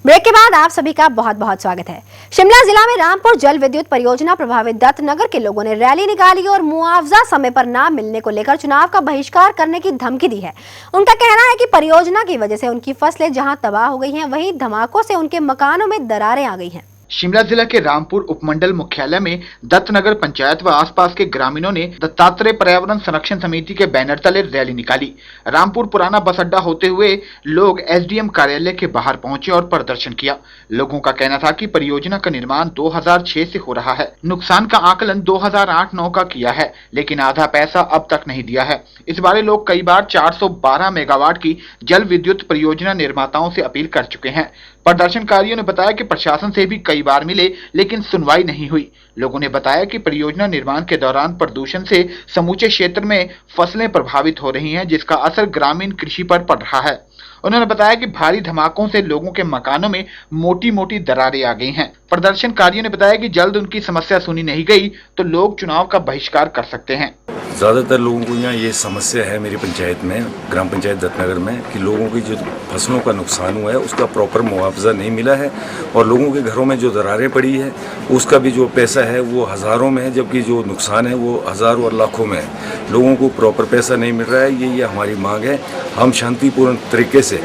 Break के बाद आप सभी का बहुत बहुत स्वागत है। शिमला जिला में रामपुर जल विद्युत परियोजना प्रभावित दत्त नगर के लोगों ने रैली निकाली और मुआवजा समय पर न मिलने को लेकर चुनाव का बहिष्कार करने की धमकी दी है। उनका कहना है कि परियोजना की वजह से उनकी फसलें जहां तबाह हो गई हैं, वहीं धमाकों से उनके मकानों में दरारें आ गई हैं। शिमला जिला के रामपुर उपमंडल मुख्यालय में दत्तनगर पंचायत व आसपास के ग्रामीणों ने दत्तात्रेय पर्यावरण संरक्षण समिति के बैनर तले रैली निकाली। रामपुर पुराना बस अड्डा होते हुए लोग एसडीएम कार्यालय के बाहर पहुंचे और प्रदर्शन किया। लोगों का कहना था कि परियोजना का निर्माण 2006 से हो रहा है। नुकसान का आकलन 2008-9 का किया है, लेकिन आधा पैसा अब तक नहीं दिया है। इस बारे लोग कई बार 412 मेगावाट की जल विद्युत परियोजना निर्माताओं से अपील कर चुके हैं। प्रदर्शनकारियों ने बताया कि प्रशासन से भी कई बार मिले, लेकिन सुनवाई नहीं हुई। लोगों ने बताया कि परियोजना निर्माण के दौरान प्रदूषण से समूचे क्षेत्र में फसलें प्रभावित हो रही हैं, जिसका असर ग्रामीण कृषि पर पड़ रहा है। उन्होंने बताया कि भारी धमाकों से लोगों के मकानों में मोटी मोटी दरारें आ गई हैं। प्रदर्शनकारियों ने बताया कि जल्द उनकी समस्या सुनी नहीं गई तो लोग चुनाव का बहिष्कार कर सकते हैं। ज़्यादातर लोगों को यहाँ ये समस्या है मेरी पंचायत में, ग्राम पंचायत दत्तनगर में, कि लोगों की जो फसलों का नुकसान हुआ है उसका प्रॉपर मुआवजा नहीं मिला है और लोगों के घरों में जो दरारें पड़ी है उसका भी जो पैसा है वो हज़ारों में है, जबकि जो नुकसान है वो हज़ारों और लाखों में है। लोगों को प्रॉपर पैसा नहीं मिल रहा है। ये हमारी मांग है। हम शांतिपूर्ण तरीके से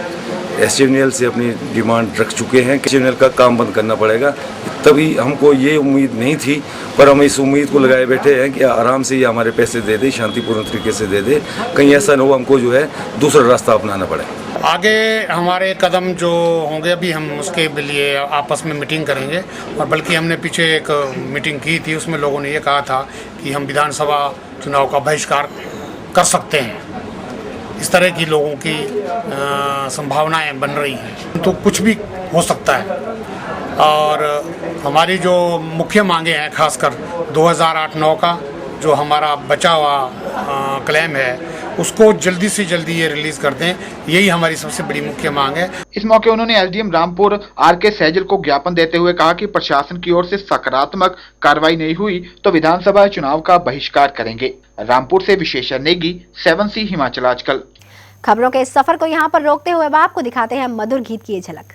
एसडीएम से अपनी डिमांड रख चुके हैं कि एसडीएम का काम बंद करना पड़ेगा। तभी हमको ये उम्मीद नहीं थी, पर हम इस उम्मीद को लगाए बैठे हैं कि आराम से ये हमारे पैसे दे दे, शांतिपूर्ण तरीके से दे दे। कहीं ऐसा न हो हमको जो है दूसरा रास्ता अपनाना पड़े। आगे हमारे कदम जो होंगे अभी हम उसके लिए आपस में मीटिंग करेंगे, और बल्कि हमने पीछे एक मीटिंग की थी, उसमें लोगों ने ये कहा था कि हम विधानसभा चुनाव का बहिष्कार कर सकते हैं। इस तरह की लोगों की संभावनाएं बन रही हैं, तो कुछ भी हो सकता है। और हमारी जो मुख्य मांगे हैं, खासकर 2008-9 का जो हमारा बचा हुआ क्लेम है, उसको जल्दी से जल्दी ये रिलीज कर दें, यही हमारी सबसे बड़ी मुख्य मांग है। इस मौके उन्होंने एसडीएम रामपुर आर.के. सैजल को ज्ञापन देते हुए कहा कि प्रशासन की ओर से सकारात्मक कार्रवाई नहीं हुई तो विधानसभा चुनाव का बहिष्कार करेंगे। रामपुर से विशेष नेगी, 7C हिमाचल आजकल। खबरों के इस सफर को यहाँ पर रोकते हुए अब आपको दिखाते हैं मधुर गीत की ये झलक।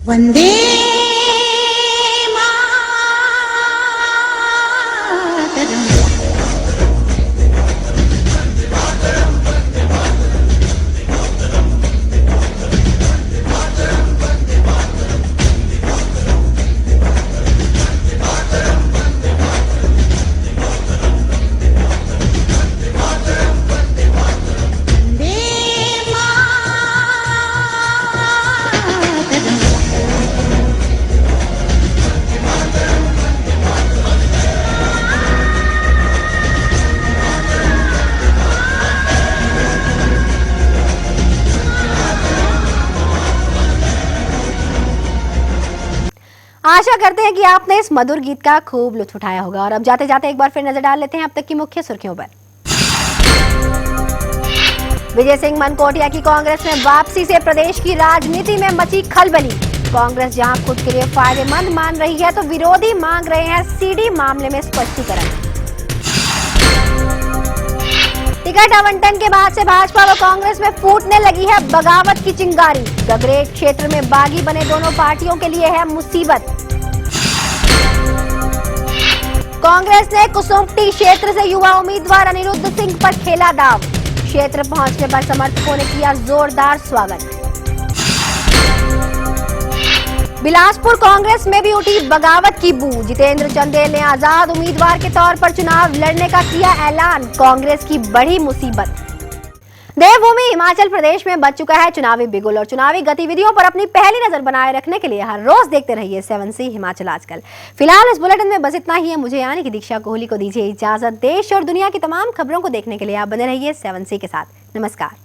वंदे आशा करते हैं कि आपने इस मधुर गीत का खूब लुत्फ उठाया होगा। और अब जाते जाते एक बार फिर नजर डाल लेते हैं अब तक की मुख्य सुर्खियों पर। विजय सिंह मनकोटिया की कांग्रेस में वापसी से प्रदेश की राजनीति में मची खलबली। कांग्रेस जहां खुद के लिए फायदेमंद मान रही है तो विरोधी मांग रहे हैं सीडी मामले में स्पष्टीकरण। टिकट आवंटन के बाद से भाजपा व कांग्रेस में फूटने लगी है बगावत की चिंगारी। गगरेट क्षेत्र में बागी बने दोनों पार्टियों के लिए है मुसीबत। कांग्रेस ने कुसुम्पटी क्षेत्र से युवा उम्मीदवार अनिरुद्ध सिंह पर खेला दाव। क्षेत्र पहुंचने पर समर्थकों ने किया जोरदार स्वागत। बिलासपुर कांग्रेस में भी उठी बगावत की बू। जितेंद्र चंदेल ने आजाद उम्मीदवार के तौर पर चुनाव लड़ने का किया ऐलान। कांग्रेस की बड़ी मुसीबत। देवभूमि हिमाचल प्रदेश में बच चुका है चुनावी बिगुल और चुनावी गतिविधियों पर अपनी पहली नजर बनाए रखने के लिए हर रोज देखते रहिए 7C हिमाचल आजकल। फिलहाल इस बुलेटिन में बस इतना ही है। मुझे यानी कि दीक्षा कोहली को दीजिए इजाजत। देश और दुनिया की तमाम खबरों को देखने के लिए आप बने रहिए 7C के साथ। नमस्कार।